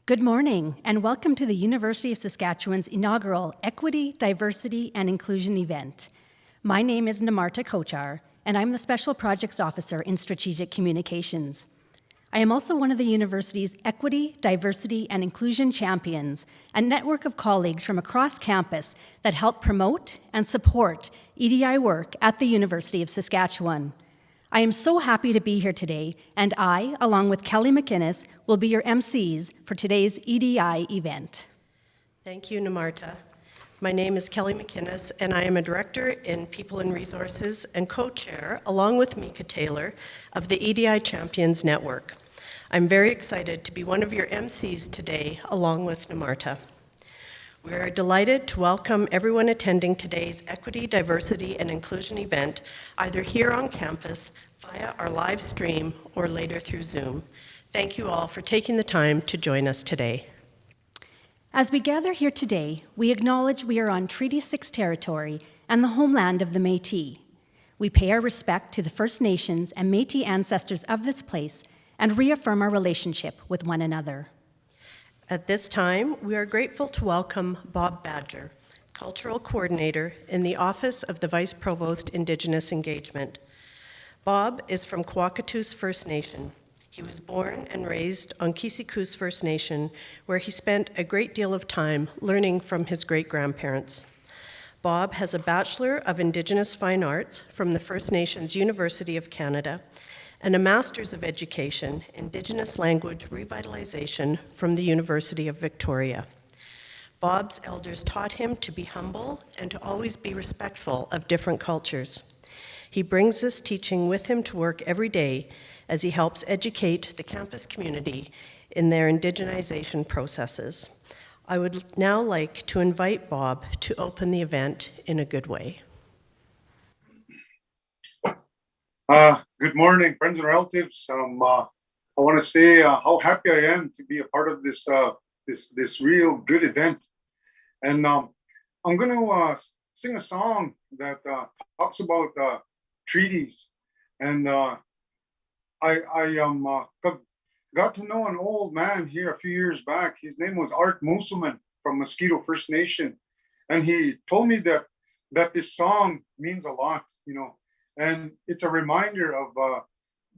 Good morning, and welcome to the University of Saskatchewan's inaugural Equity, Diversity, and Inclusion event. My name is Namarta Kochar, and I'm the Special Projects Officer in Strategic Communications. I am also one of the university's Equity, Diversity, and Inclusion Champions, a network of colleagues from across campus that help promote and support EDI work at the University of Saskatchewan. I am so happy to be here today, and I, along with Kelly McInnes, will be your Emcees for today's EDI event. Thank you, Namarta. My name is Kelly McInnes, and I am a Director in People and Resources and co-chair, along with Mika Taylor, of the EDI Champions Network. I'm very excited to be one of your Emcees today, along with Namarta. We're delighted to welcome everyone attending today's Equity, Diversity, and Inclusion event, either here on campus, via our live stream, or later through Zoom. Thank you all for taking the time to join us today. As we gather here today, we acknowledge we are on Treaty 6 territory and the homeland of the Métis. We pay our respect to the First Nations and Métis ancestors of this place and reaffirm our relationship with one another. At this time, we are grateful to welcome Bob Badger, Cultural Coordinator in the Office of the Vice Provost Indigenous Engagement. Bob is from Kwakatus First Nation. He was born and raised on Kisikus First Nation, where he spent a great deal of time learning from his great-grandparents. Bob has a Bachelor of Indigenous Fine Arts from the First Nations University of Canada and a Master's of Education, Indigenous Language Revitalization from the University of Victoria. Bob's elders taught him to be humble and to always be respectful of different cultures. He brings this teaching with him to work every day as he helps educate the campus community in their indigenization processes. I would now like to invite Bob to open the event in a good way. Good morning, friends and relatives. I want to say how happy I am to be a part of this this real good event. And I'm going to sing a song that talks about treaties. And I got to know an old man here a few years back. His name was Art Musuman from Mosquito First Nation. And he told me that this song means a lot, you know. And it's a reminder of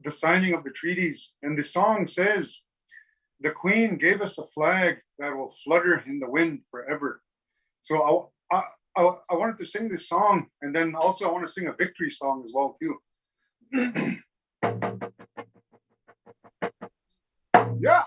the signing of the treaties. And the song says, "The Queen gave us a flag that will flutter in the wind forever." So I wanted to sing this song, and then also I want to sing a victory song as well too. Yeah.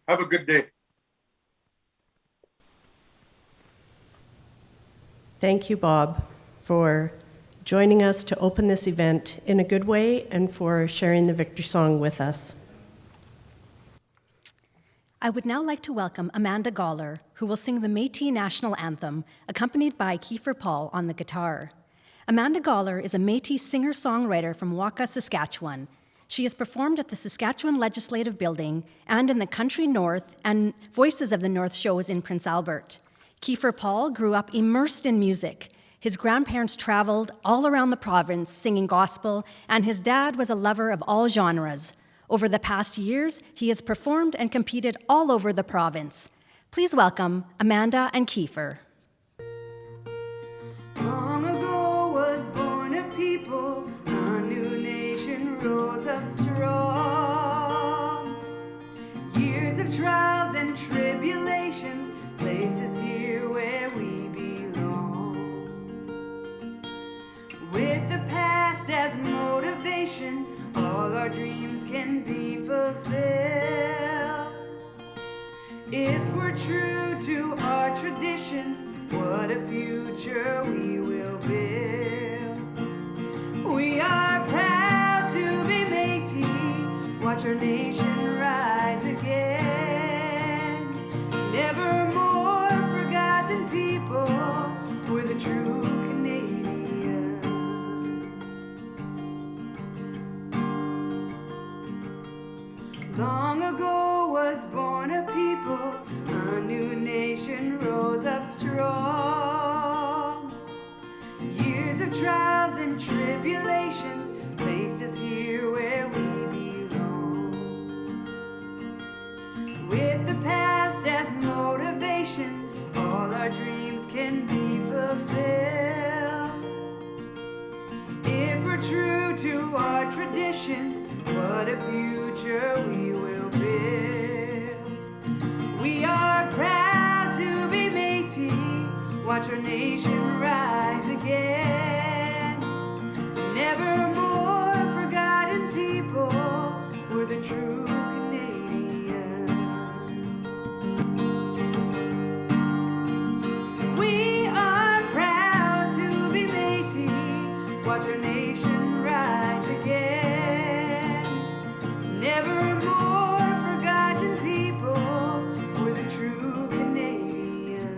Have a good day. Thank you, Bob, for joining us to open this event in a good way and for sharing the victory song with us. I would now like to welcome Amanda Goller, who will sing the Métis National Anthem, accompanied by Kiefer on the guitar. Amanda Goller is a Métis singer-songwriter from Waka, Saskatchewan. She has performed at the Saskatchewan Legislative Building and in the Country North and Voices of the North shows in Prince Albert. Kiefer grew up immersed in music. His grandparents traveled all around the province singing gospel, and his dad was a lover of all genres. Over the past years, he has performed and competed all over the province. Please welcome Amanda and Kiefer. Long ago was born a people, a new nation rose up strong. Years of trials and tribulations place us here where we belong. With the past as motivation, all our dreams can be fulfilled. If we're true to our traditions, what a future we will build. We are proud to be Métis, watch our nation rise again. Never more forgotten people, we're the true Canadian. Long ago was born a people, a new nation rose up strong. Years of trials and tribulations placed us here where we belong. With the past as motivation, all our dreams can be fulfilled. If we're true to our traditions, what a future we will build. We are proud to be Métis, watch our nation rise again. Never more forgotten people, we're the true Canadian. We are proud to be Métis, watch our nation rise again. Never more forgotten people, we're the true Canadian.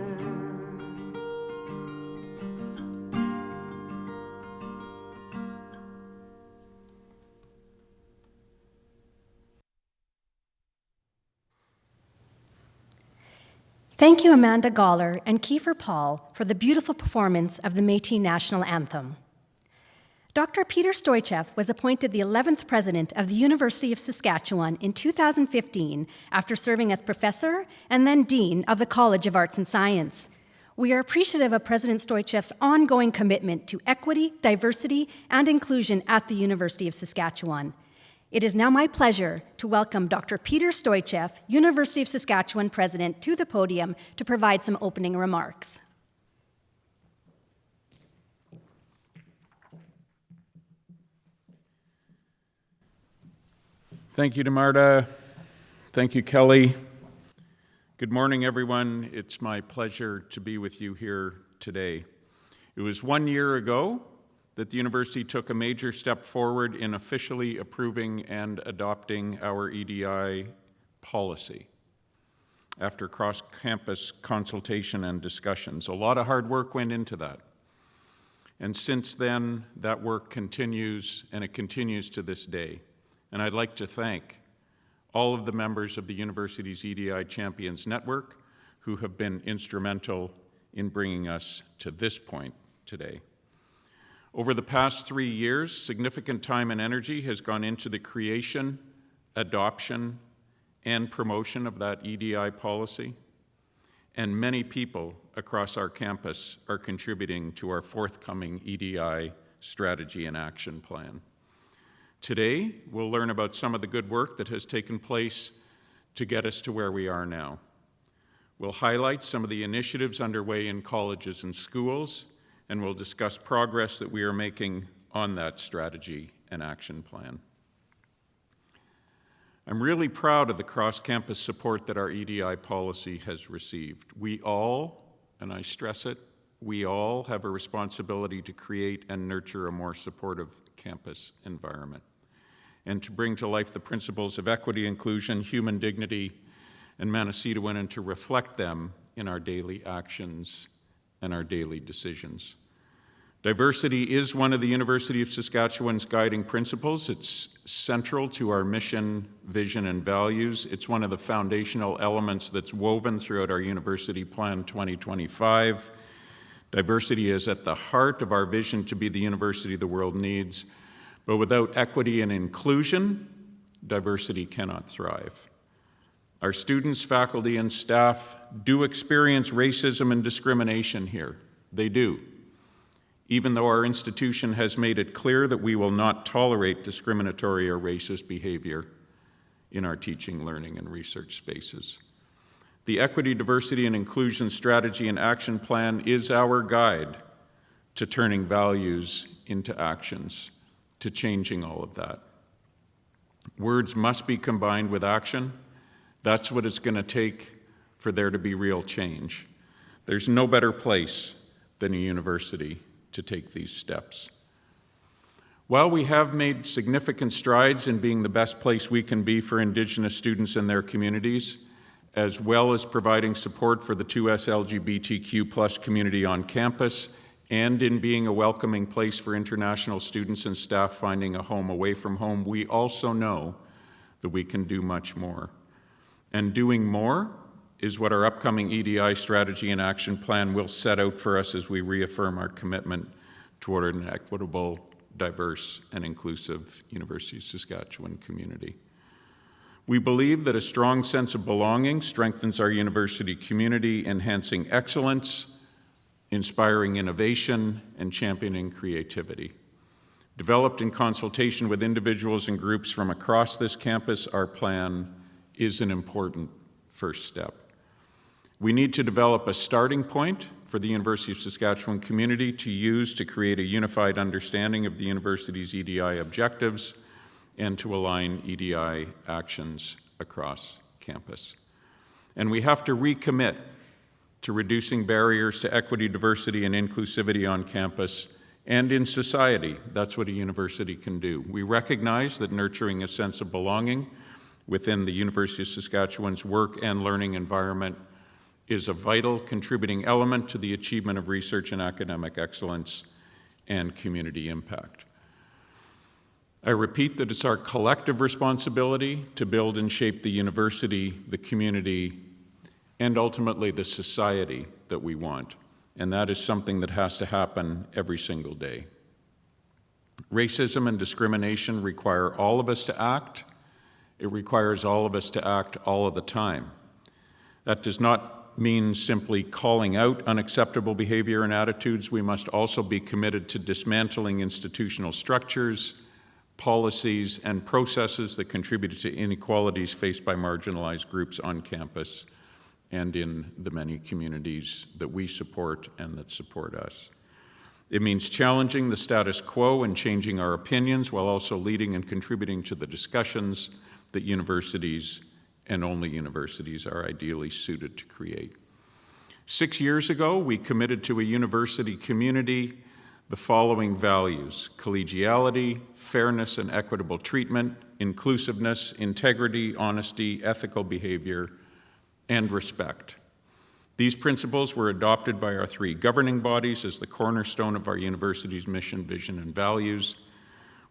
Thank you, Amanda Goller and Kiefer for the beautiful performance of the Métis National Anthem. Dr. Peter Stoicheff was appointed the 11th president of the University of Saskatchewan in 2015 after serving as professor and then dean of the College of Arts and Science. We are appreciative of President Stoicheff's ongoing commitment to equity, diversity, and inclusion at the University of Saskatchewan. It is now my pleasure to welcome Dr. Peter Stoicheff, University of Saskatchewan president, to the podium to provide some opening remarks. Thank you, Namarta. Thank you, Kelly. Good morning, everyone. It's my pleasure to be with you here today. It was 1 year ago that the university took a major step forward in officially approving and adopting our EDI policy after cross-campus consultation and discussions. A lot of hard work went into that. And since then, that work continues, and it continues to this day. And I'd like to thank all of the members of the university's EDI Champions Network who have been instrumental in bringing us to this point today. Over the past 3 years, significant time and energy has gone into the creation, adoption, and promotion of that EDI policy, and many people across our campus are contributing to our forthcoming EDI strategy and action plan. Today, we'll learn about some of the good work that has taken place to get us to where we are now. We'll highlight some of the initiatives underway in colleges and schools, and we'll discuss progress that we are making on that strategy and action plan. I'm really proud of the cross-campus support that our EDI policy has received. We all, and I stress it, we all have a responsibility to create and nurture a more supportive campus environment and to bring to life the principles of equity, inclusion, human dignity, and Manasitawan, and to reflect them in our daily actions and our daily decisions. Diversity is one of the University of Saskatchewan's guiding principles. It's central to our mission, vision, and values. It's one of the foundational elements that's woven throughout our University Plan 2025. Diversity is at the heart of our vision to be the university the world needs, but without equity and inclusion, diversity cannot thrive. Our students, faculty, and staff do experience racism and discrimination here. They do. Even though our institution has made it clear that we will not tolerate discriminatory or racist behavior in our teaching, learning, and research spaces. The Equity, Diversity, and Inclusion Strategy and Action Plan is our guide to turning values into actions, to changing all of that. Words must be combined with action. That's what it's going to take for there to be real change. There's no better place than a university to take these steps. While we have made significant strides in being the best place we can be for Indigenous students and their communities, as well as providing support for the 2S LGBTQ+ community on campus, and in being a welcoming place for international students and staff finding a home away from home, we also know that we can do much more. And doing more is what our upcoming EDI strategy and action plan will set out for us as we reaffirm our commitment toward an equitable, diverse, and inclusive University of Saskatchewan community. We believe that a strong sense of belonging strengthens our university community, enhancing excellence, inspiring innovation, and championing creativity. Developed in consultation with individuals and groups from across this campus, our plan is an important first step. We need to develop a starting point for the University of Saskatchewan community to use to create a unified understanding of the university's EDI objectives and to align EDI actions across campus. And we have to recommit to reducing barriers to equity, diversity, and inclusivity on campus and in society. That's what a university can do. We recognize that nurturing a sense of belonging within the University of Saskatchewan's work and learning environment is a vital contributing element to the achievement of research and academic excellence and community impact. I repeat that it's our collective responsibility to build and shape the university, the community, and ultimately the society that we want. And that is something that has to happen every single day. Racism and discrimination require all of us to act. It requires all of us to act all of the time. That does not mean simply calling out unacceptable behavior and attitudes. We must also be committed to dismantling institutional structures, policies, and processes that contribute to inequalities faced by marginalized groups on campus and in the many communities that we support and that support us. It means challenging the status quo and changing our opinions while also leading and contributing to the discussions that universities and only universities are ideally suited to create. 6 years ago, we committed to a university community the following values: collegiality, fairness and equitable treatment, inclusiveness, integrity, honesty, ethical behavior, and respect. These principles were adopted by our 3 governing bodies as the cornerstone of our university's mission, vision, and values.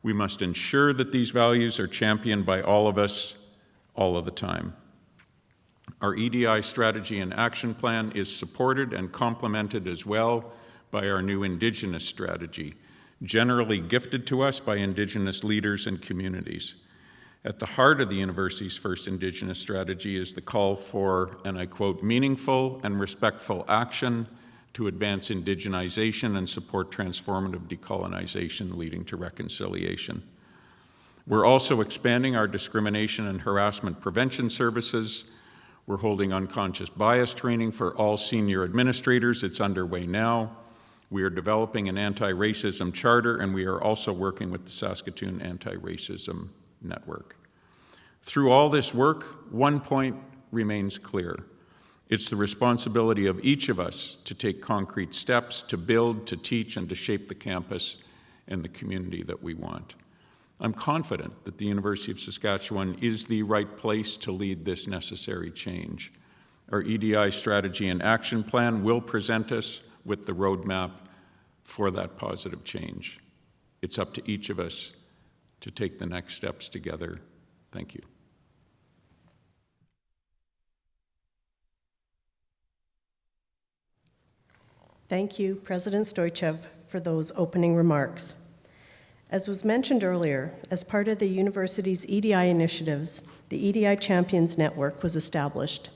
We must ensure that these values are championed by all of us, all of the time. Our EDI strategy and action plan is supported and complemented as well by our new Indigenous strategy, generally gifted to us by Indigenous leaders and communities. At the heart of the university's first Indigenous strategy is the call for, and I quote, meaningful and respectful action to advance indigenization and support transformative decolonization leading to reconciliation. We're also expanding our discrimination and harassment prevention services. We're holding unconscious bias training for all senior administrators. It's underway now. We are developing an anti-racism charter, and we are also working with the Saskatoon Anti-Racism Network. Through all this work, one point remains clear. It's the responsibility of each of us to take concrete steps to build, to teach, and to shape the campus and the community that we want. I'm confident that the University of Saskatchewan is the right place to lead this necessary change. Our EDI strategy and action plan will present us with the roadmap for that positive change. It's up to each of us to take the next steps together. Thank you. Thank you, President Stoicheff, for those opening remarks. As was mentioned earlier, as part of the university's EDI initiatives, the EDI Champions Network was established.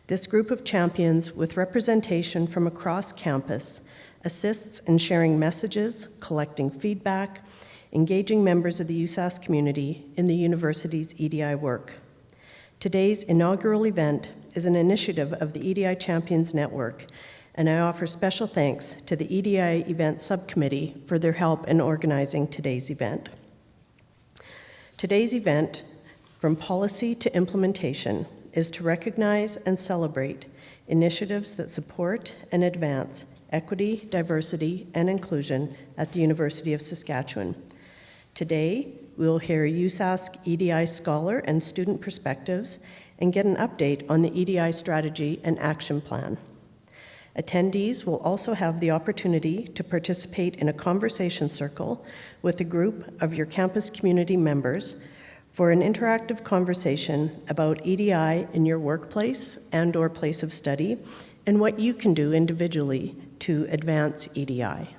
This group of champions, with representation from across campus, assists in sharing messages, collecting feedback, engaging members of the USask community in the university's EDI work. Today's inaugural event is an initiative of the EDI Champions Network, and I offer special thanks to the EDI Event Subcommittee for their help in organizing today's event. Today's event, from policy to implementation, is to recognize and celebrate initiatives that support and advance equity, diversity, and inclusion at the University of Saskatchewan. Today, we will hear USask EDI scholar and student perspectives and get an update on the EDI strategy and action plan. Attendees will also have the opportunity to participate in a conversation circle with a group of your campus community members for an interactive conversation about EDI in your workplace and/or place of study and what you can do individually to advance EDI.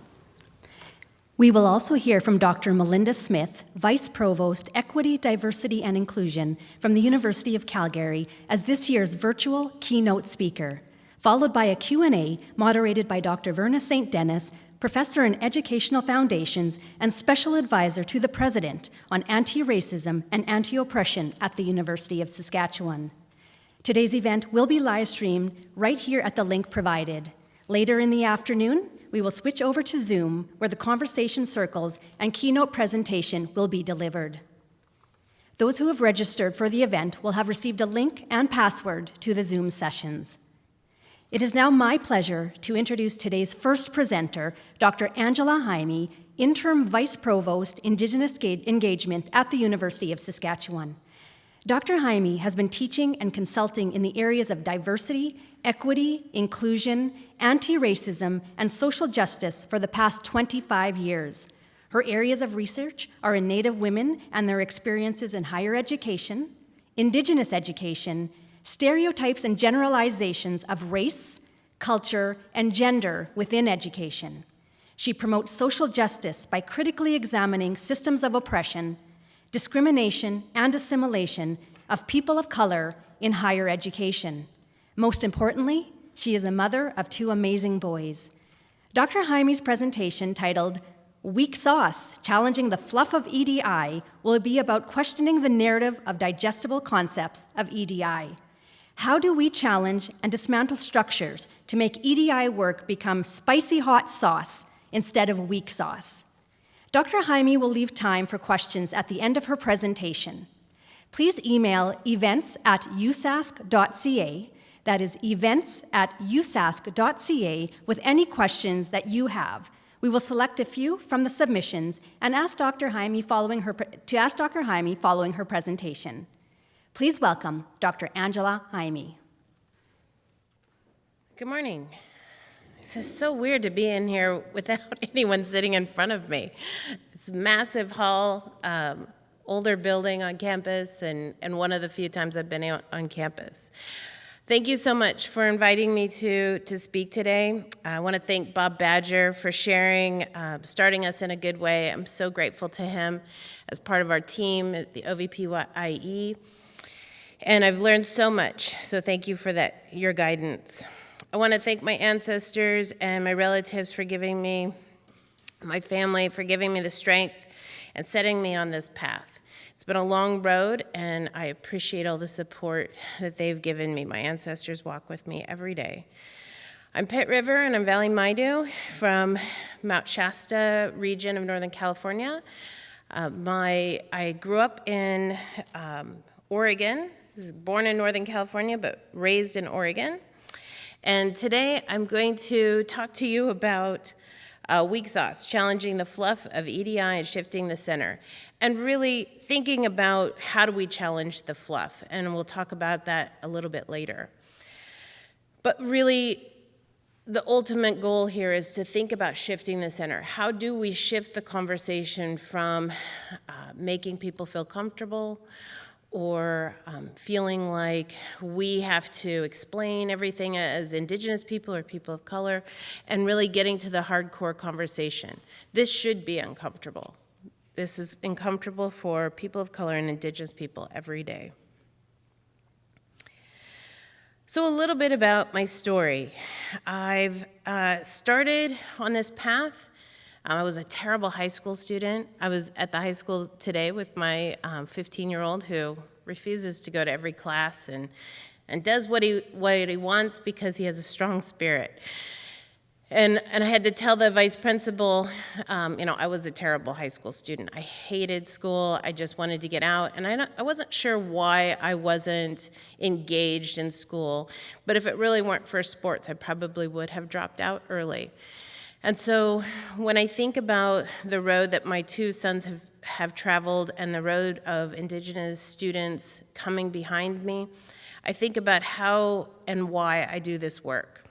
We will also hear from Dr. Melinda Smith, Vice Provost, Equity, Diversity, and Inclusion from the University of Calgary as this year's virtual keynote speaker, followed by a Q&A moderated by Dr. Verna St. Dennis, Professor in Educational Foundations and Special Advisor to the President on Anti-Racism and Anti-Oppression at the University of Saskatchewan. Today's event will be live-streamed right here at the link provided. Later in the afternoon, we will switch over to Zoom, where the conversation circles and keynote presentation will be delivered. Those who have registered for the event will have received a link and password to the Zoom sessions. It is now my pleasure to introduce today's first presenter, Dr. Angela Jaime, Interim Vice Provost, Indigenous Engagement at the University of Saskatchewan. Dr. Jaime has been teaching and consulting in the areas of diversity, equity, inclusion, anti-racism, and social justice for the past 25 years. Her areas of research are in Native women and their experiences in higher education, Indigenous education, stereotypes and generalizations of race, culture, and gender within education. She promotes social justice by critically examining systems of oppression, discrimination, and assimilation of people of color in higher education. Most importantly, she is a mother of 2 amazing boys. Dr. Jaime's presentation, titled Weak Sauce, Challenging the Fluff of EDI, will be about questioning the narrative of digestible concepts of EDI. How do we challenge and dismantle structures to make EDI work become spicy hot sauce instead of weak sauce? Dr. Jaime will leave time for questions at the end of her presentation. Please email events@usask.ca, that is events@usask.ca, with any questions that you have. We will select a few from the submissions and ask Dr. Jaime following her presentation. Please welcome Dr. Angela Jaime. Good morning. This is so weird to be in here without anyone sitting in front of me. It's a massive hall, older building on campus, and one of the few times I've been on campus. Thank you so much for inviting me to speak today. I want to thank Bob Badger for sharing, starting us in a good way. I'm so grateful to him as part of our team at the OVPIE. And I've learned so much, so thank you for that, your guidance. I want to thank my ancestors and my relatives for giving me, my family for giving me the strength and setting me on this path. It's been a long road, and I appreciate all the support that they've given me. My ancestors walk with me every day. I'm Pitt River, and I'm Valley Maidu from Mount Shasta region of Northern California. I grew up in Oregon. I was born in Northern California, but raised in Oregon. And today I'm going to talk to you about Weak sauce, challenging the fluff of EDI and shifting the center. And really thinking about how do we challenge the fluff, and we'll talk about that a little bit later. But really, the ultimate goal here is to think about shifting the center. How do we shift the conversation from making people feel comfortable or feeling like we have to explain everything as Indigenous people or people of color, and really getting to the hardcore conversation. This should be uncomfortable. This is uncomfortable for people of color and Indigenous people every day. So a little bit about my story. I've started on this path. I was a terrible high school student. I was at the high school today with my 15-year-old who refuses to go to every class and does what he wants because he has a strong spirit. And I had to tell the vice principal, I was a terrible high school student. I hated school. I just wanted to get out. And I wasn't sure why I wasn't engaged in school. But if it really weren't for sports, I probably would have dropped out early. And so when I think about the road that my two sons have traveled and the road of Indigenous students coming behind me, I think about how and why I do this work,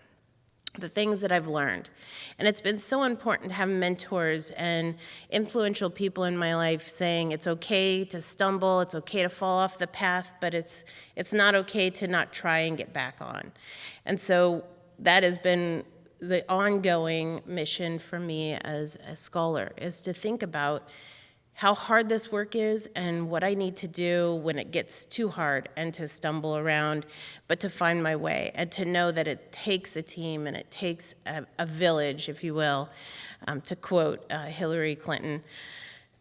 the things that I've learned. And it's been so important to have mentors and influential people in my life saying it's okay to stumble, it's okay to fall off the path, but it's not okay to not try and get back on. And so that has been the ongoing mission for me as a scholar, is to think about how hard this work is and what I need to do when it gets too hard and to stumble around, but to find my way and to know that it takes a team and it takes a village, if you will, to quote Hillary Clinton,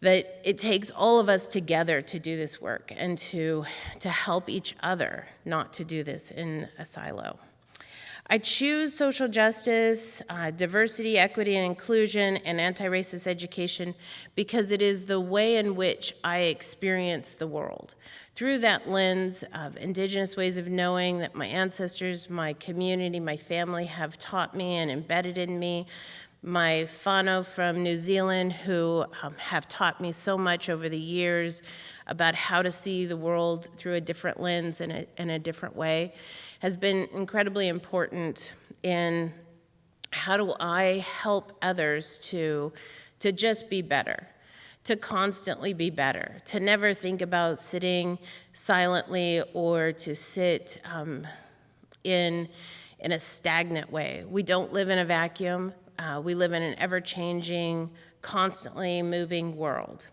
that it takes all of us together to do this work and to help each other, not to do this in a silo. I choose social justice, diversity, equity, and inclusion, and anti-racist education because it is the way in which I experience the world. Through that lens of Indigenous ways of knowing that my ancestors, my community, my family have taught me and embedded in me, my whānau from New Zealand who have taught me so much over the years about how to see the world through a different lens and in a different way, has been incredibly important in how do I help others to just be better, to constantly be better, to never think about sitting silently or to sit in a stagnant way. We don't live in a vacuum. We live in an ever-changing, constantly moving world.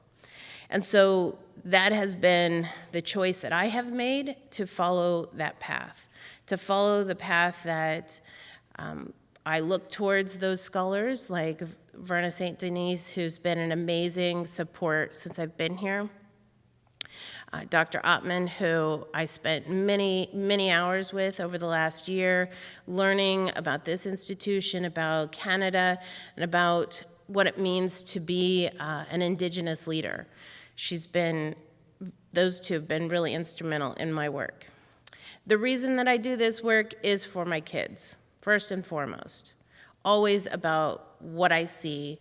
And so that has been the choice that I have made to follow that path, to follow the path that I look towards those scholars like Verna St. Denis, who's been an amazing support since I've been here. Dr. Ottman, who I spent many, many hours with over the last year, learning about this institution, about Canada, and about what it means to be an Indigenous leader. Those two have been really instrumental in my work. The reason that I do this work is for my kids, first and foremost. Always about what I see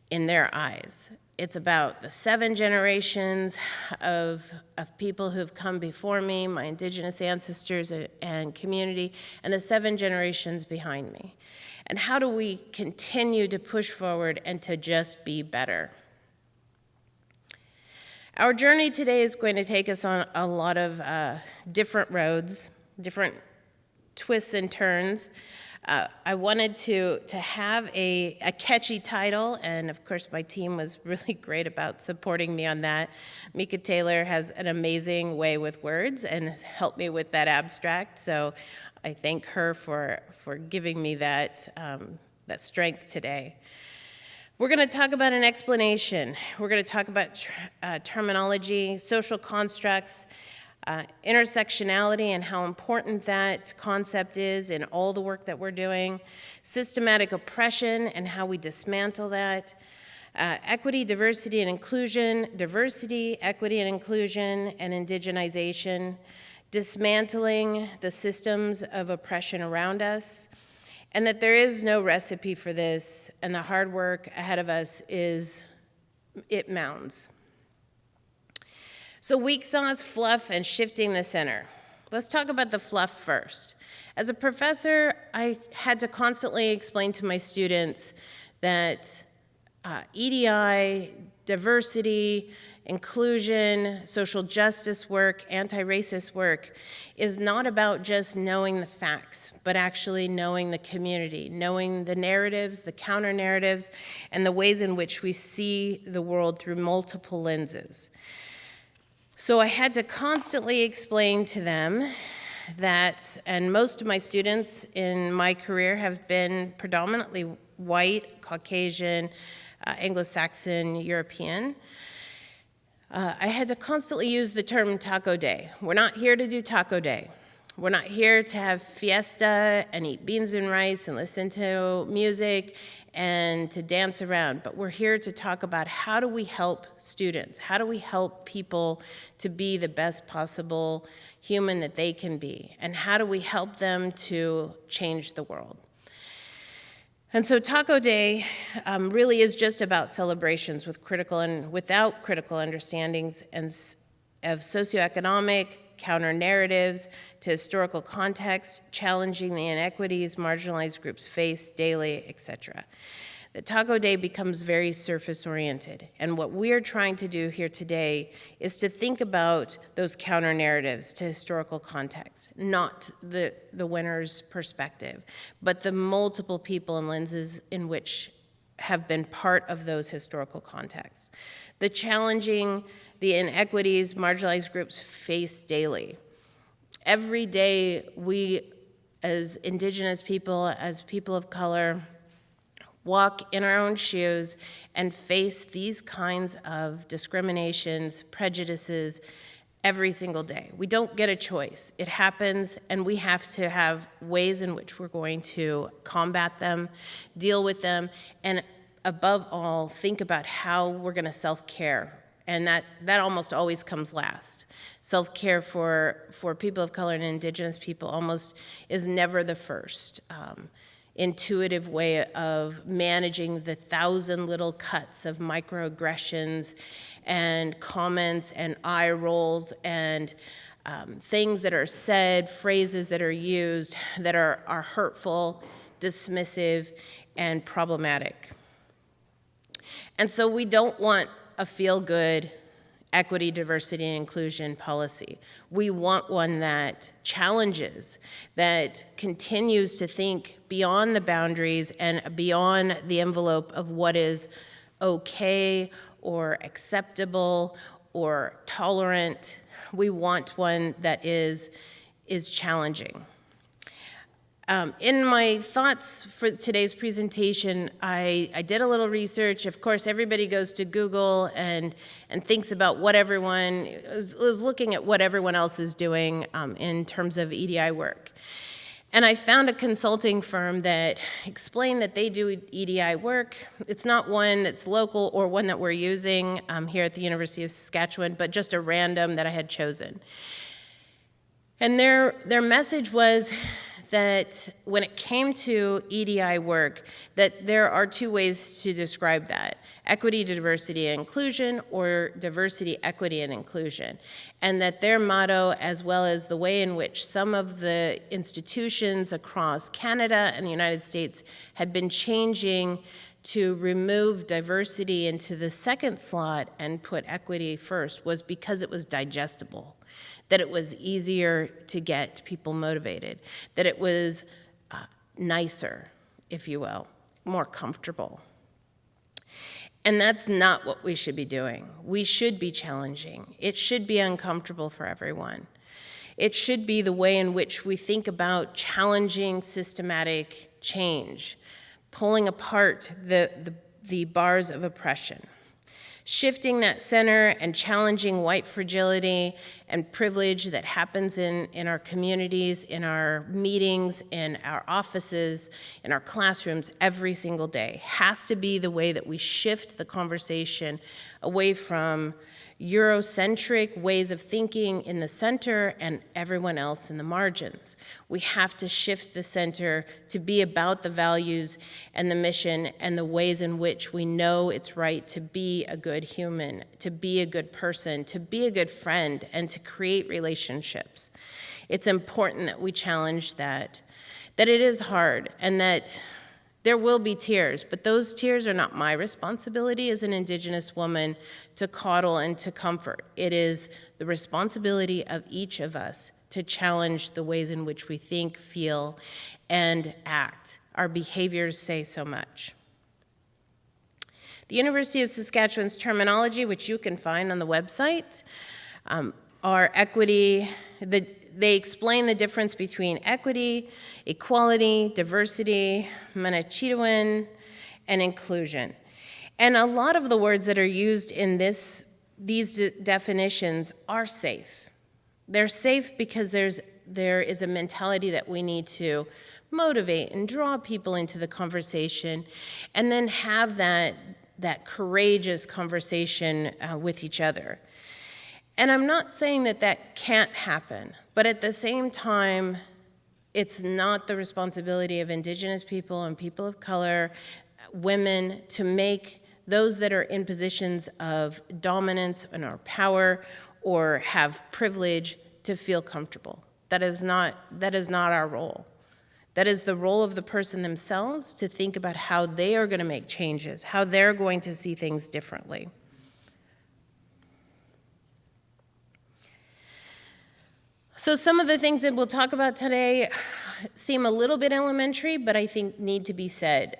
in their eyes. It's about the 7 generations of people who've come before me, my Indigenous ancestors and community, and the 7 generations behind me. And how do we continue to push forward and to just be better? Our journey today is going to take us on a lot of different roads, different twists and turns. I wanted to have a catchy title, and of course my team was really great about supporting me on that. Mika Taylor has an amazing way with words and has helped me with that abstract, so I thank her for giving me that strength today. We're going to talk about an explanation. We're going to talk about terminology, social constructs, intersectionality and how important that concept is in all the work that we're doing, systematic oppression and how we dismantle that, equity, diversity, and inclusion, diversity, equity, and inclusion, and indigenization, dismantling the systems of oppression around us, and that there is no recipe for this, and the hard work ahead of us it mounds. So weak sauce, fluff, and shifting the center. Let's talk about the fluff first. As a professor, I had to constantly explain to my students that EDI, diversity, inclusion, social justice work, anti-racist work is not about just knowing the facts, but actually knowing the community, knowing the narratives, the counter-narratives, and the ways in which we see the world through multiple lenses. So I had to constantly explain to them that, and most of my students in my career have been predominantly white, Caucasian, Anglo-Saxon, European. I had to constantly use the term Taco Day. We're not here to do Taco Day. We're not here to have fiesta and eat beans and rice and listen to music and to dance around, but we're here to talk about how do we help students? How do we help people to be the best possible human that they can be? And how do we help them to change the world? And so Taco Day really is just about celebrations with critical and without critical understandings of socioeconomic, counter-narratives to historical context, challenging the inequities marginalized groups face daily, etc. The Taco Day becomes very surface-oriented, and what we're trying to do here today is to think about those counter-narratives to historical context, not the winner's perspective, but the multiple people and lenses in which have been part of those historical contexts. The challenging the inequities marginalized groups face daily. Every day, we, as Indigenous people, as people of color, walk in our own shoes and face these kinds of discriminations, prejudices every single day. We don't get a choice. It happens, and we have to have ways in which we're going to combat them, deal with them, and above all, think about how we're going to self-care. And that almost always comes last. Self-care for people of color and Indigenous people almost is never the first. Intuitive way of managing the 1,000 little cuts of microaggressions and comments and eye rolls and things that are said, phrases that are used that are hurtful, dismissive, and problematic. And so we don't want a feel-good equity, diversity, and inclusion policy. We want one that challenges, that continues to think beyond the boundaries and beyond the envelope of what is okay or acceptable or tolerant. We want one that is challenging. In my thoughts for today's presentation, I did a little research. Of course, everybody goes to Google and thinks about what everyone is looking at what everyone else is doing in terms of EDI work. And I found a consulting firm that explained that they do EDI work. It's not one that's local or one that we're using here at the University of Saskatchewan, but just a random that I had chosen. And their message was that when it came to EDI work, that there are two ways to describe that: equity, diversity, and inclusion, or diversity, equity, and inclusion. And that their motto, as well as the way in which some of the institutions across Canada and the United States had been changing to remove diversity into the second slot and put equity first, was because it was digestible, that it was easier to get people motivated, that it was nicer, if you will, more comfortable. And that's not what we should be doing. We should be challenging. It should be uncomfortable for everyone. It should be the way in which we think about challenging systematic change, pulling apart the bars of oppression, shifting that center and challenging white fragility and privilege that happens in our communities, in our meetings, in our offices, in our classrooms every single day. Has to be the way that we shift the conversation away from, Eurocentric ways of thinking in the center and everyone else in the margins. We have to shift the center to be about the values and the mission and the ways in which we know it's right to be a good human, to be a good person, to be a good friend, and to create relationships. It's important that we challenge that it is hard and that there will be tears, but those tears are not my responsibility as an Indigenous woman to coddle and to comfort. It is the responsibility of each of us to challenge the ways in which we think, feel, and act. Our behaviors say so much. The University of Saskatchewan's terminology, which you can find on the website, are equity. They explain the difference between equity, equality, diversity, Manichewin, and inclusion. And a lot of the words that are used in these definitions are safe. They're safe because there is a mentality that we need to motivate and draw people into the conversation and then have that courageous conversation with each other. And I'm not saying that can't happen, but at the same time, it's not the responsibility of Indigenous people and people of color, women, to make those that are in positions of dominance and or power or have privilege to feel comfortable. That is not our role. That is the role of the person themselves to think about how they are going to make changes, how they're going to see things differently. So some of the things that we'll talk about today seem a little bit elementary, but I think need to be said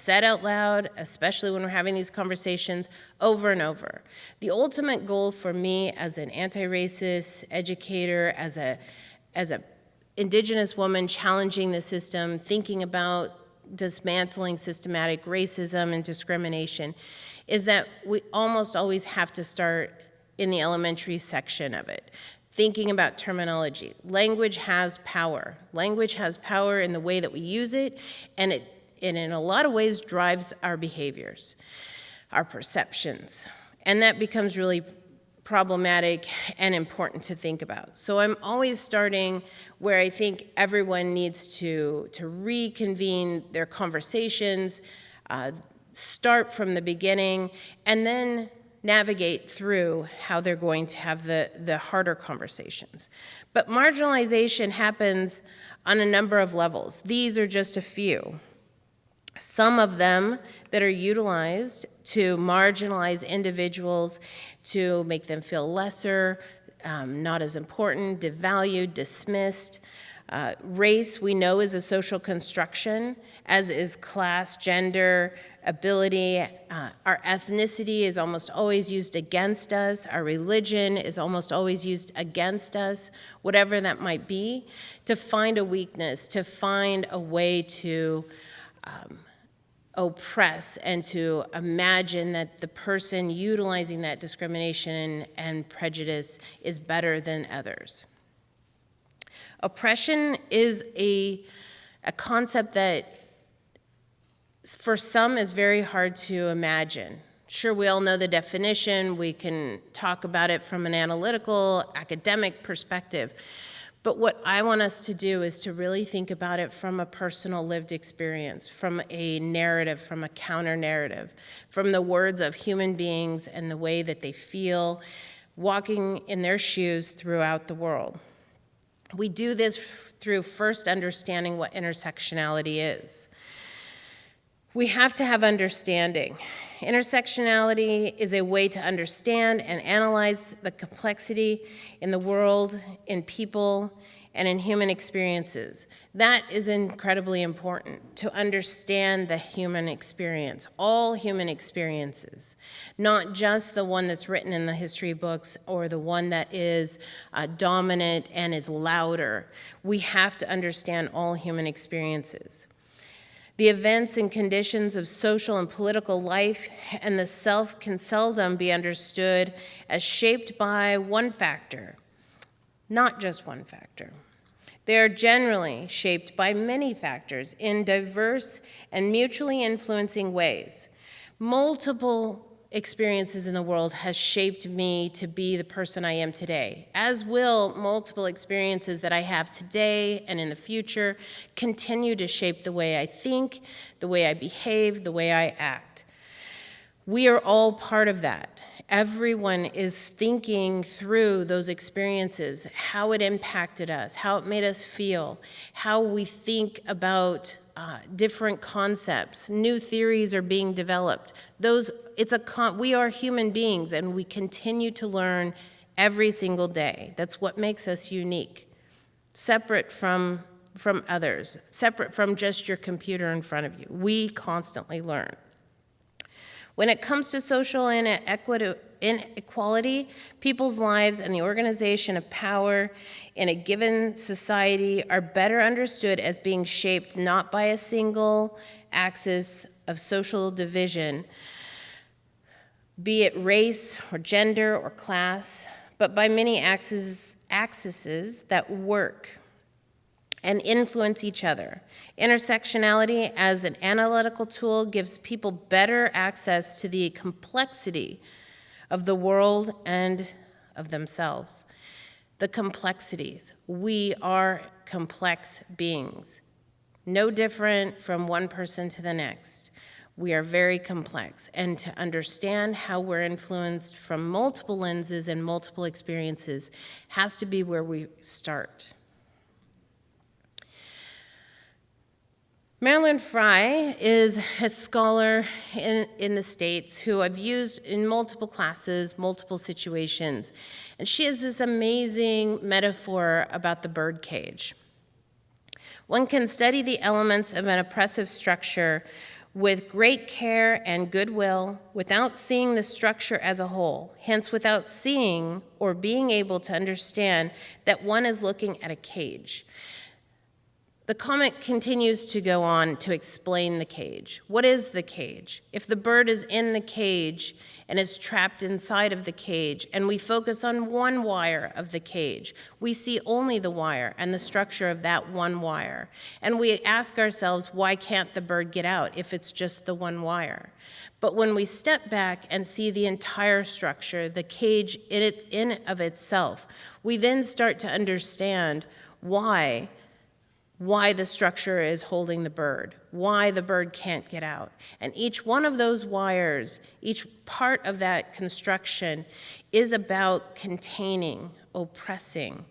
out loud, especially when we're having these conversations over and over. The ultimate goal for me as an anti-racist educator, as a Indigenous woman challenging the system, thinking about dismantling systematic racism and discrimination, is that we almost always have to start in the elementary section of it. Thinking about terminology. Language has power. Language has power in the way that we use it, and in a lot of ways drives our behaviors, our perceptions. And that becomes really problematic and important to think about. So I'm always starting where I think everyone needs to reconvene their conversations, start from the beginning, and then navigate through how they're going to have the harder conversations. But marginalization happens on a number of levels. These are just a few. Some of them that are utilized to marginalize individuals, to make them feel lesser, not as important, devalued, dismissed. Race, we know, is a social construction, as is class, gender, ability. Our ethnicity is almost always used against us. Our religion is almost always used against us, whatever that might be, to find a weakness, to find a way to oppress and to imagine that the person utilizing that discrimination and prejudice is better than others. Oppression is a concept that for some is very hard to imagine. Sure, we all know the definition. We can talk about it from an analytical, academic perspective. But what I want us to do is to really think about it from a personal lived experience, from a narrative, from a counter-narrative, from the words of human beings and the way that they feel, walking in their shoes throughout the world. We do this through first understanding what intersectionality is. We have to have understanding. Intersectionality is a way to understand and analyze the complexity in the world, in people, and in human experiences. That is incredibly important, to understand the human experience, all human experiences, not just the one that's written in the history books or the one that is dominant and is louder. We have to understand all human experiences. The events and conditions of social and political life and the self can seldom be understood as shaped by one factor, not just one factor. They are generally shaped by many factors in diverse and mutually influencing ways. Multiple experiences in the world has shaped me to be the person I am today, as will multiple experiences that I have today and in the future continue to shape the way I think, the way I behave, the way I act. We are all part of that. Everyone is thinking through those experiences, how it impacted us, how it made us feel, how we think about different concepts. New theories are being developed. We are human beings, and we continue to learn every single day. That's what makes us unique, separate from others, separate from just your computer in front of you. We constantly learn. When it comes to social inequality, people's lives and the organization of power in a given society are better understood as being shaped not by a single axis of social division, be it race or gender or class, but by many axes that work and influence each other. Intersectionality as an analytical tool gives people better access to the complexity of the world and of themselves. The complexities. We are complex beings, no different from one person to the next. We are very complex, and to understand how we're influenced from multiple lenses and multiple experiences has to be where we start. Marilyn Fry is a scholar in the States who I've used in multiple classes, multiple situations. And she has this amazing metaphor about the birdcage. One can study the elements of an oppressive structure with great care and goodwill without seeing the structure as a whole, hence without seeing or being able to understand that one is looking at a cage. The comment continues to go on to explain the cage. What is the cage? If the bird is in the cage and is trapped inside of the cage, and we focus on one wire of the cage, we see only the wire and the structure of that one wire. And we ask ourselves, why can't the bird get out if it's just the one wire? But when we step back and see the entire structure, the cage in of itself, we then start to understand why the structure is holding the bird, why the bird can't get out. And each one of those wires, each part of that construction is about containing, oppressing,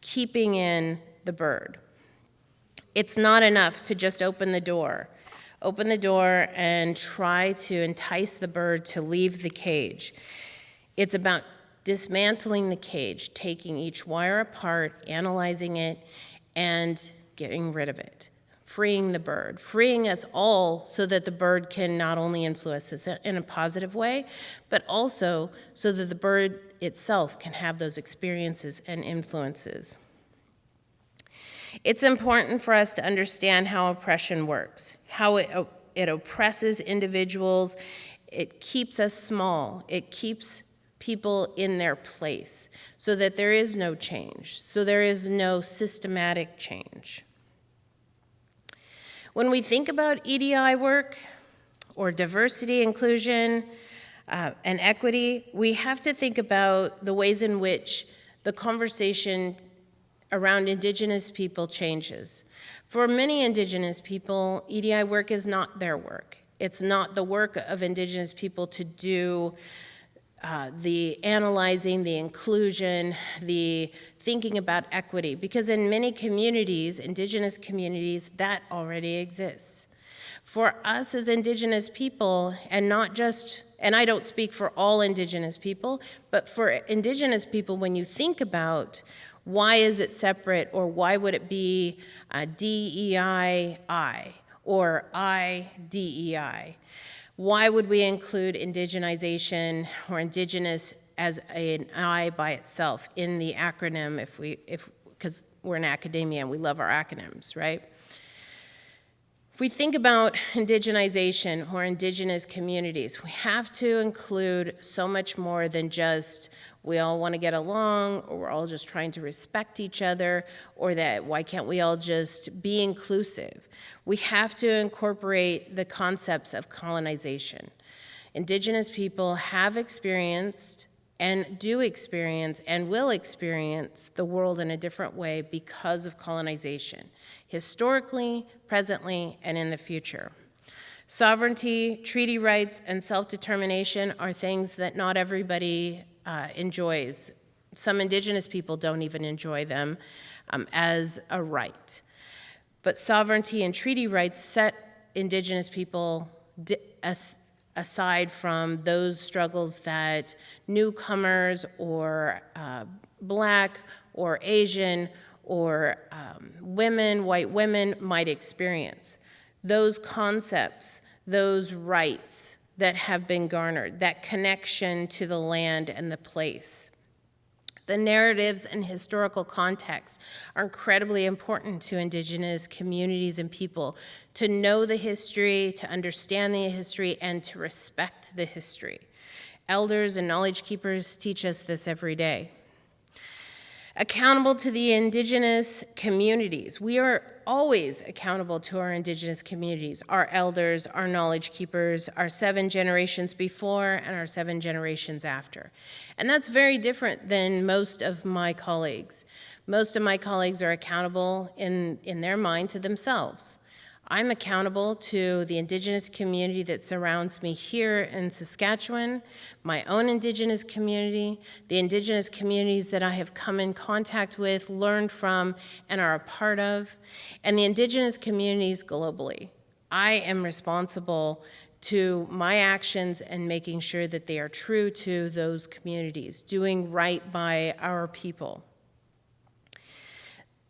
keeping in the bird. It's not enough to just open the door and try to entice the bird to leave the cage. It's about dismantling the cage, taking each wire apart, analyzing it, and getting rid of it, freeing the bird, freeing us all so that the bird can not only influence us in a positive way, but also so that the bird itself can have those experiences and influences. It's important for us to understand how oppression works, how it oppresses individuals. It keeps us small. It keeps people in their place so that there is no change, so there is no systematic change. When we think about EDI work or diversity, inclusion, and equity, we have to think about the ways in which the conversation around Indigenous people changes. For many Indigenous people, EDI work is not their work. It's not the work of Indigenous people to do the analyzing, the inclusion, the thinking about equity, because in many communities, Indigenous communities, that already exists. For us as Indigenous people, and not just, and I don't speak for all Indigenous people, but for Indigenous people, when you think about why is it separate, or why would it be DEI or IDEI? Why would we include indigenization or Indigenous as an I by itself in the acronym because we're in academia and we love our acronyms, right? If we think about indigenization or Indigenous communities, we have to include so much more than just we all want to get along, or we're all just trying to respect each other, or that why can't we all just be inclusive? We have to incorporate the concepts of colonization. Indigenous people have experienced and do experience and will experience the world in a different way because of colonization, historically, presently, and in the future. Sovereignty, treaty rights, and self-determination are things that not everybody enjoys. Some Indigenous people don't even enjoy them as a right. But sovereignty and treaty rights set Indigenous people aside from those struggles that newcomers or Black or Asian or white women might experience. Those concepts, those rights that have been garnered, that connection to the land and the place. The narratives and historical context are incredibly important to Indigenous communities and people to know the history, to understand the history, and to respect the history. Elders and knowledge keepers teach us this every day. Accountable to the Indigenous communities. We are always accountable to our Indigenous communities, our elders, our knowledge keepers, our 7 generations before and our 7 generations after. And that's very different than most of my colleagues. Most of my colleagues are accountable in their mind to themselves. I'm accountable to the Indigenous community that surrounds me here in Saskatchewan, my own Indigenous community, the Indigenous communities that I have come in contact with, learned from, and are a part of, and the Indigenous communities globally. I am responsible to my actions and making sure that they are true to those communities, doing right by our people.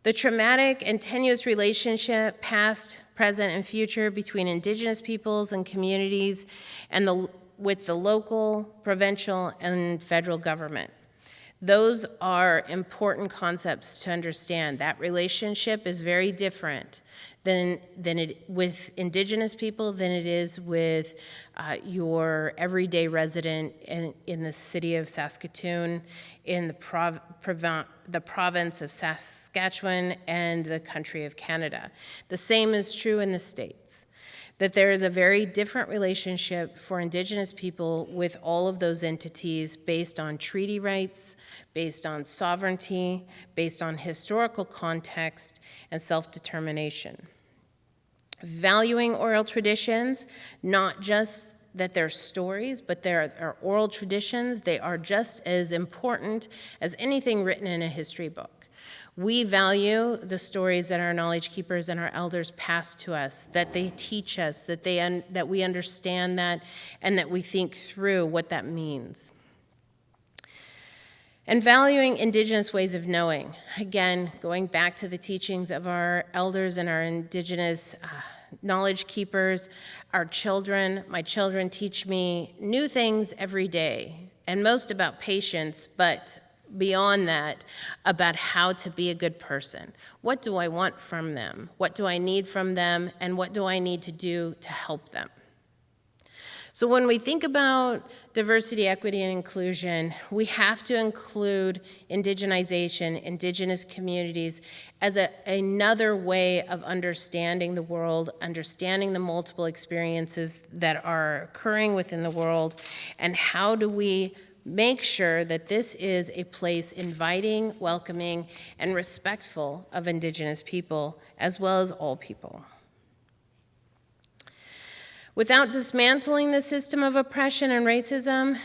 The traumatic and tenuous relationship, past, present, and future, between Indigenous peoples and communities and with the local, provincial, and federal government. Those are important concepts to understand. That relationship is very different with Indigenous people than it is with your everyday resident in the city of Saskatoon, in the province of Saskatchewan, and the country of Canada. The same is true in the States, that there is a very different relationship for Indigenous people with all of those entities based on treaty rights, based on sovereignty, based on historical context, and self-determination. Valuing oral traditions, not just that they're stories, but they're oral traditions. They are just as important as anything written in a history book. We value the stories that our knowledge keepers and our elders pass to us, that they teach us, that we understand that, and that we think through what that means. And valuing Indigenous ways of knowing. Again, going back to the teachings of our elders and our Indigenous knowledge keepers, our children. My children teach me new things every day, and most about patience, but beyond that, about how to be a good person. What do I want from them? What do I need from them? And what do I need to do to help them? So when we think about diversity, equity, and inclusion, we have to include indigenization, Indigenous communities, as another way of understanding the world, understanding the multiple experiences that are occurring within the world, and how do we make sure that this is a place inviting, welcoming, and respectful of Indigenous people, as well as all people. Without dismantling the system of oppression and racism,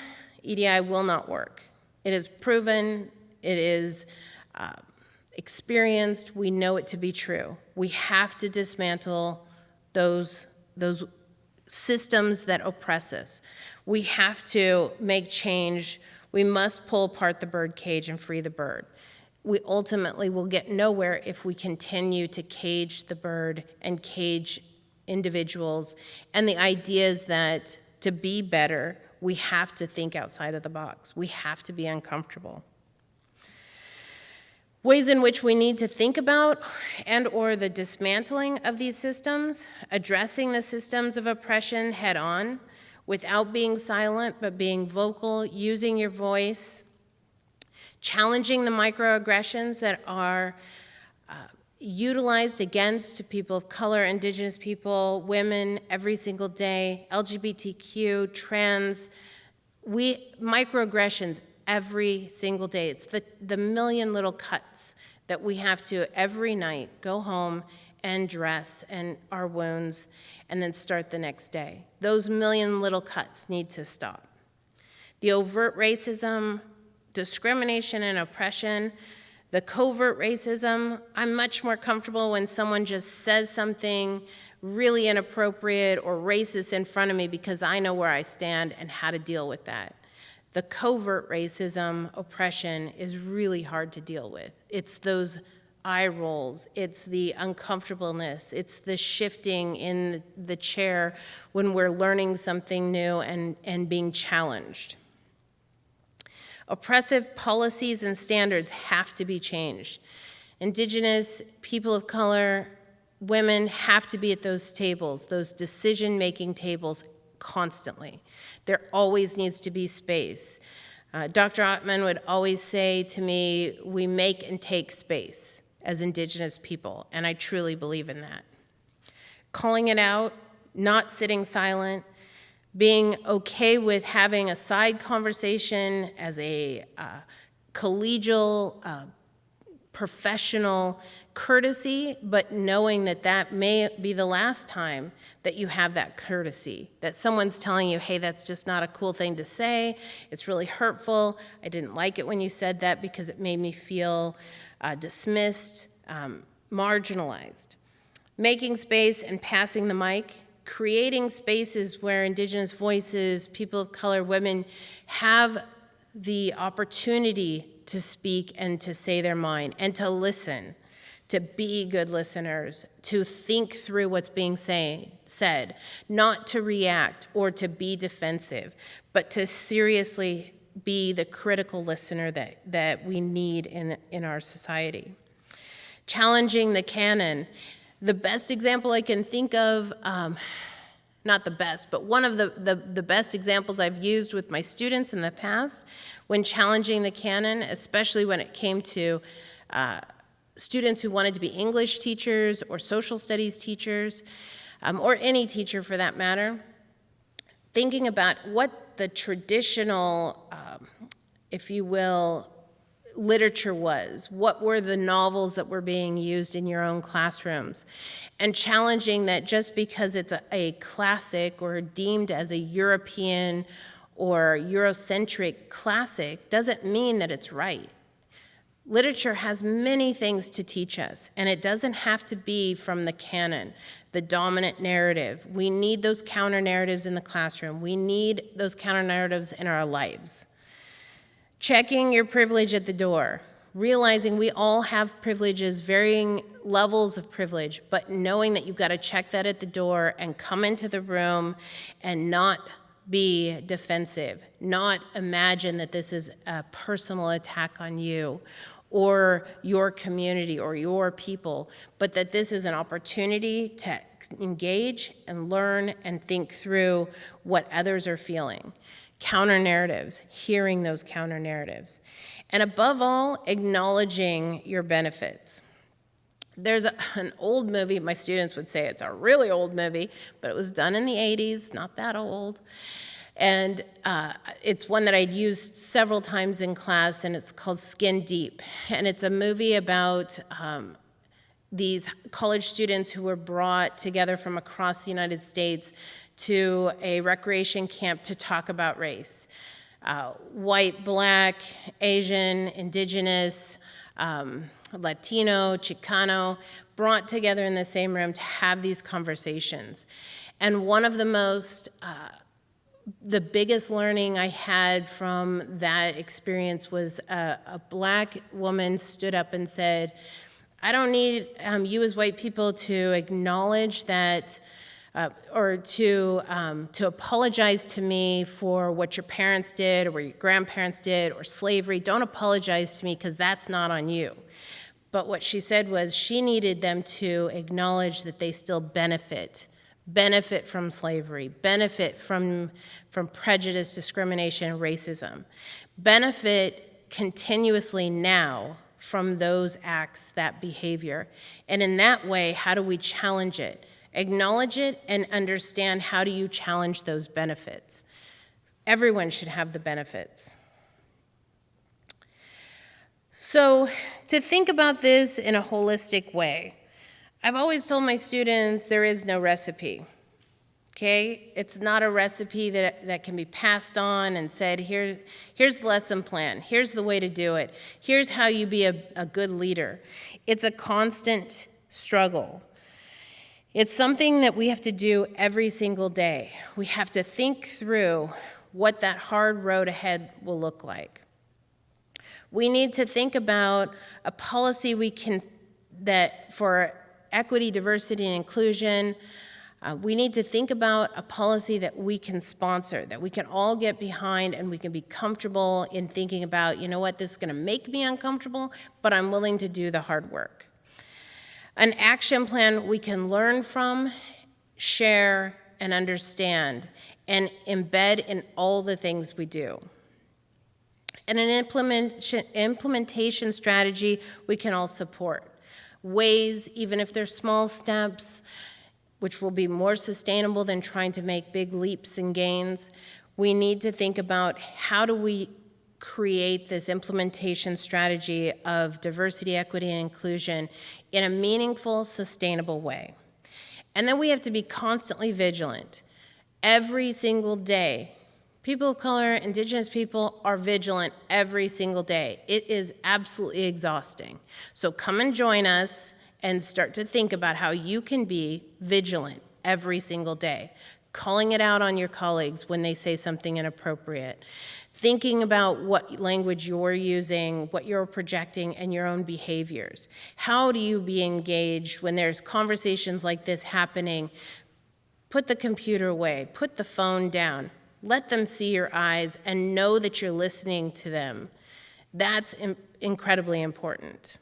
EDI will not work. It is proven, it is experienced, we know it to be true. We have to dismantle those systems that oppress us. We have to make change. We must pull apart the birdcage and free the bird. We ultimately will get nowhere if we continue to cage the bird and cage individuals, and the ideas that to be better, we have to think outside of the box. We have to be uncomfortable. Ways in which we need to think about and/or the dismantling of these systems, addressing the systems of oppression head on, without being silent, but being vocal, using your voice, challenging the microaggressions that are utilized against people of color, Indigenous people, women every single day, LGBTQ, trans, microaggressions every single day. It's the million little cuts that we have to every night go home and dress and our wounds and then start the next day. Those million little cuts need to stop. The overt racism, discrimination and oppression, the covert racism, I'm much more comfortable when someone just says something really inappropriate or racist in front of me because I know where I stand and how to deal with that. The covert racism, oppression is really hard to deal with. It's those eye rolls, it's the uncomfortableness, it's the shifting in the chair when we're learning something new and being challenged. Oppressive policies and standards have to be changed. Indigenous, people of color, women have to be at those tables, those decision-making tables constantly. There always needs to be space. Dr. Ottman would always say to me, we make and take space as Indigenous people, and I truly believe in that. Calling it out, not sitting silent, being okay with having a side conversation as a collegial, professional courtesy, but knowing that that may be the last time that you have that courtesy, that someone's telling you, hey, that's just not a cool thing to say, it's really hurtful, I didn't like it when you said that because it made me feel dismissed, marginalized. Making space and passing the mic, creating spaces where Indigenous voices, people of color, women have the opportunity to speak and to say their mind and to listen, to be good listeners, to think through what's being said, not to react or to be defensive, but to seriously be the critical listener that we need in our society. Challenging the canon. The best example I can think of, not the best, but one of the best examples I've used with my students in the past when challenging the canon, especially when it came to students who wanted to be English teachers or social studies teachers, or any teacher for that matter, thinking about what the traditional, if you will, literature was, what were the novels that were being used in your own classrooms, and challenging that just because it's a classic or deemed as a European or Eurocentric classic doesn't mean that it's right. Literature has many things to teach us, and it doesn't have to be from the canon, the dominant narrative. We need those counter-narratives in the classroom. We need those counter-narratives in our lives. Checking your privilege at the door, realizing we all have privileges, varying levels of privilege, but knowing that you've got to check that at the door and come into the room and not be defensive, not imagine that this is a personal attack on you or your community or your people, but that this is an opportunity to engage and learn and think through what others are feeling. Counter-narratives, hearing those counter-narratives. And above all, acknowledging your benefits. There's an old movie, my students would say it's a really old movie, but it was done in the 80s, not that old. And it's one that I'd used several times in class, and it's called Skin Deep. And it's a movie about these college students who were brought together from across the United States to a recreation camp to talk about race. White, Black, Asian, Indigenous, Latino, Chicano, brought together in the same room to have these conversations. And one of the biggest learning I had from that experience was a Black woman stood up and said, I don't need you as white people to acknowledge that or to apologize to me for what your parents did or what your grandparents did or slavery. Don't apologize to me because that's not on you. But what she said was she needed them to acknowledge that they still benefit from slavery, benefit from prejudice, discrimination, racism, benefit continuously now from those acts, that behavior? And in that way, how do we challenge it? Acknowledge it and understand how do you challenge those benefits. Everyone should have the benefits. So to think about this in a holistic way, I've always told my students there is no recipe. Okay, it's not a recipe that can be passed on and said, here's the lesson plan, here's the way to do it, here's how you be a good leader. It's a constant struggle. It's something that we have to do every single day. We have to think through what that hard road ahead will look like. We need to think about a policy that for equity, diversity, and inclusion. We need to think about a policy that we can sponsor, that we can all get behind and we can be comfortable in thinking about, you know what, this is going to make me uncomfortable, but I'm willing to do the hard work. An action plan we can learn from, share, and understand, and embed in all the things we do. And an implementation strategy we can all support. Ways, even if they're small steps, which will be more sustainable than trying to make big leaps and gains. We need to think about how do we create this implementation strategy of diversity, equity, and inclusion in a meaningful, sustainable way. And then we have to be constantly vigilant. Every single day, people of color, Indigenous people are vigilant every single day. It is absolutely exhausting. So come and join us and start to think about how you can be vigilant every single day, calling it out on your colleagues when they say something inappropriate, thinking about what language you're using, what you're projecting, and your own behaviors. How do you be engaged when there's conversations like this happening? Put the computer away, put the phone down, let them see your eyes and know that you're listening to them. That's incredibly important.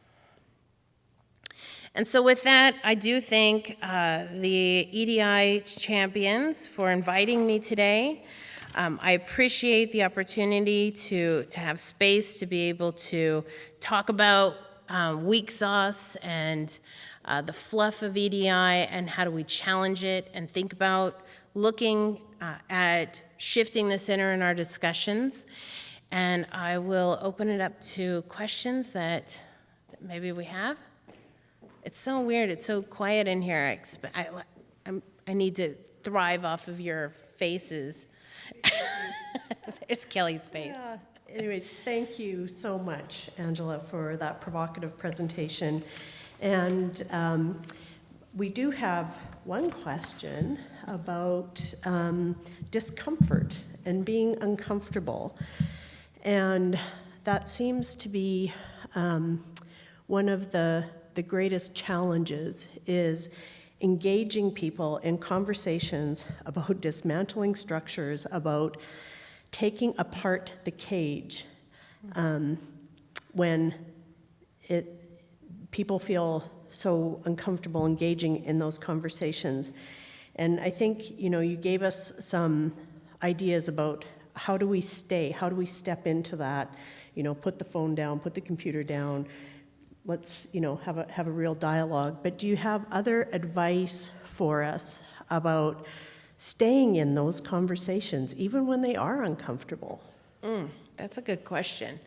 And so with that, I do thank the EDI champions for inviting me today. I appreciate the opportunity to have space to be able to talk about weak sauce and the fluff of EDI and how do we challenge it and think about looking at shifting the center in our discussions. And I will open it up to questions that maybe we have. It's so weird. It's so quiet in here. I need to thrive off of your faces. There's Kelly's face. Yeah. Anyways, thank you so much, Angela, for that provocative presentation. And we do have one question about discomfort and being uncomfortable. And that seems to be one of the greatest challenges is engaging people in conversations about dismantling structures, about taking apart the cage when people feel so uncomfortable engaging in those conversations. And I think, you gave us some ideas about how do we step into that, put the phone down, put the computer down, let's, have a real dialogue. But do you have other advice for us about staying in those conversations, even when they are uncomfortable? That's a good question.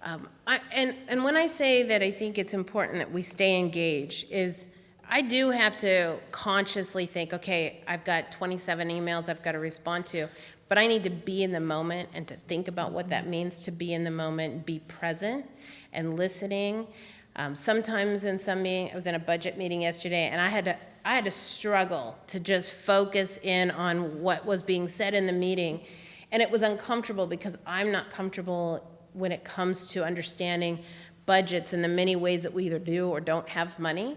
And when I say that I think it's important that we stay engaged is I do have to consciously think, okay, I've got 27 emails I've got to respond to, but I need to be in the moment and to think about what that means to be in the moment, be present and listening. Sometimes in some meeting, I was in a budget meeting yesterday, and I had to struggle to just focus in on what was being said in the meeting, and it was uncomfortable because I'm not comfortable when it comes to understanding budgets and the many ways that we either do or don't have money.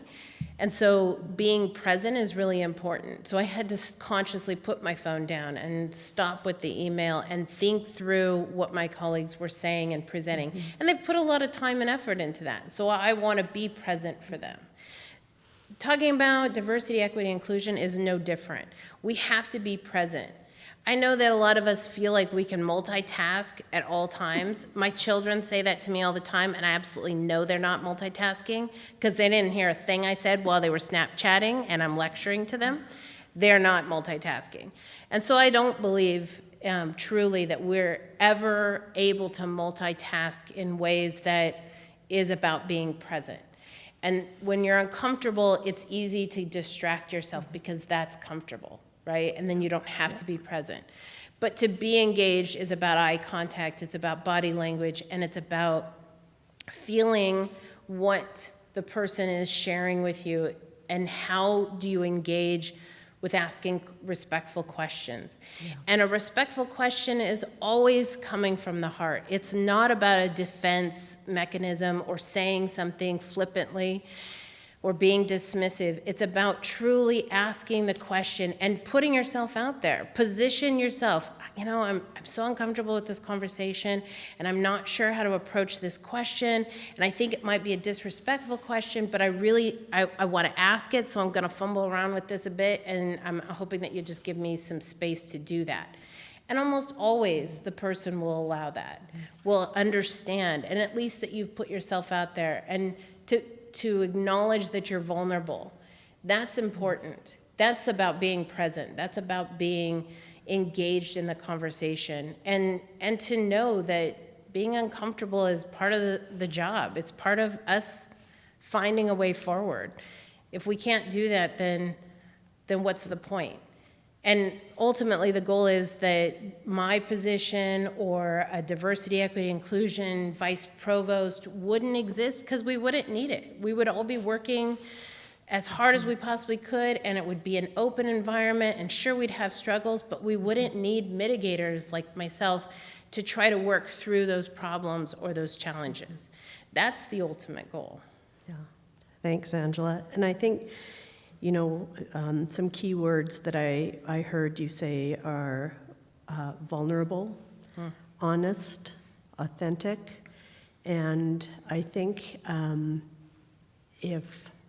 And so being present is really important. So I had to consciously put my phone down and stop with the email and think through what my colleagues were saying and presenting. Mm-hmm. And they've put a lot of time and effort into that. So I want to be present for them. Talking about diversity, equity, inclusion is no different. We have to be present. I know that a lot of us feel like we can multitask at all times. My children say that to me all the time, and I absolutely know they're not multitasking because they didn't hear a thing I said while they were Snapchatting and I'm lecturing to them. They're not multitasking. And so I don't believe truly that we're ever able to multitask in ways that is about being present. And when you're uncomfortable, it's easy to distract yourself because that's comfortable, right? And then you don't have to be present. But to be engaged is about eye contact, it's about body language, and it's about feeling what the person is sharing with you and how do you engage with asking respectful questions. Yeah. And a respectful question is always coming from the heart. It's not about a defense mechanism or saying something flippantly or being dismissive. It's about truly asking the question and putting yourself out there. Position yourself. You know, I'm so uncomfortable with this conversation, and I'm not sure how to approach this question, and I think it might be a disrespectful question, but I want to ask it, so I'm going to fumble around with this a bit, and I'm hoping that you just give me some space to do that. And almost always the person will allow that, will understand, and at least that you've put yourself out there, and to acknowledge that you're vulnerable. That's important. That's about being present. That's about being engaged in the conversation, and to know that being uncomfortable is part of the job. It's part of us finding a way forward. If we can't do that, then what's the point? And ultimately, the goal is that my position or a diversity, equity, inclusion vice provost wouldn't exist because we wouldn't need it. We would all be working as hard as we possibly could, and it would be an open environment, and sure, we'd have struggles, but we wouldn't need mitigators like myself to try to work through those problems or those challenges. That's the ultimate goal. Yeah, thanks, Angela. And I think, you know, some key words that I heard you say are vulnerable, honest, authentic, and I think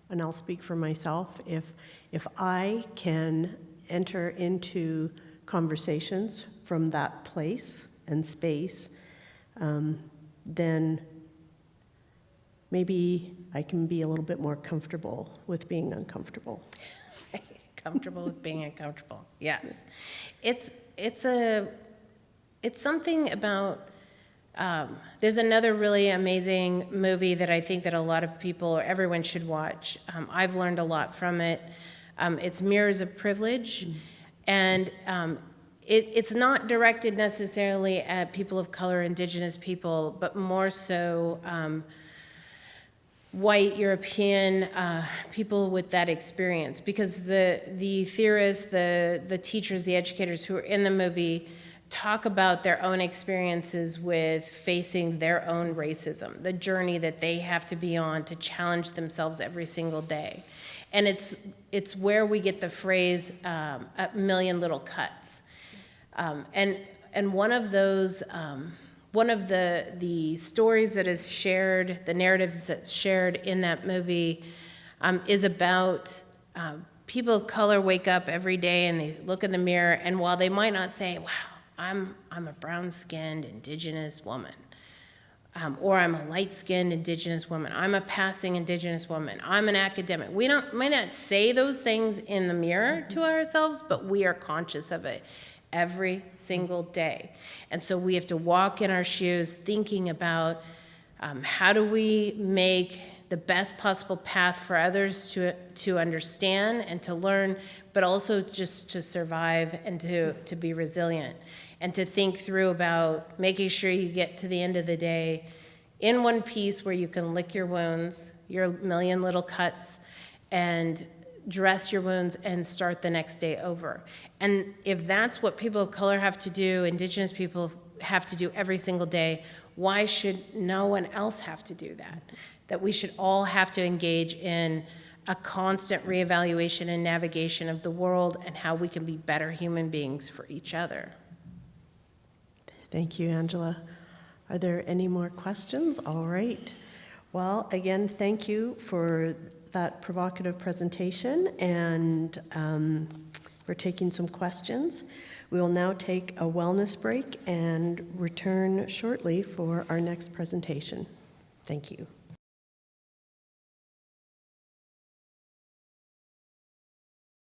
and I'll speak for myself, if I can enter into conversations from that place and space, then maybe I can be a little bit more comfortable with being uncomfortable. Comfortable with being uncomfortable, yes. It's something about, there's another really amazing movie that I think that a lot of people or everyone should watch. I've learned a lot from it. It's Mirrors of Privilege, and it's not directed necessarily at people of color, Indigenous people, but more so white European people with that experience, because the theorists, the teachers, the educators who are in the movie talk about their own experiences with facing their own racism, the journey that they have to be on to challenge themselves every single day. And it's where we get the phrase, a million little cuts. And one of those, one of the stories that is shared, the narratives that's shared in that movie is about people of color wake up every day and they look in the mirror, and while they might not say, wow, I'm a brown-skinned Indigenous woman, or I'm a light-skinned Indigenous woman, I'm a passing Indigenous woman, I'm an academic. We might not say those things in the mirror to ourselves, but we are conscious of it every single day. And so we have to walk in our shoes thinking about how do we make the best possible path for others to understand and to learn, but also just to survive and to be resilient, and to think through about making sure you get to the end of the day in one piece where you can lick your wounds, your million little cuts, and dress your wounds and start the next day over. And if that's what people of color have to do, Indigenous people have to do every single day, why should no one else have to do that? That we should all have to engage in a constant reevaluation and navigation of the world and how we can be better human beings for each other. Thank you, Angela. Are there any more questions? All right. Well, again, thank you for that provocative presentation and for taking some questions. We will now take a wellness break and return shortly for our next presentation. Thank you.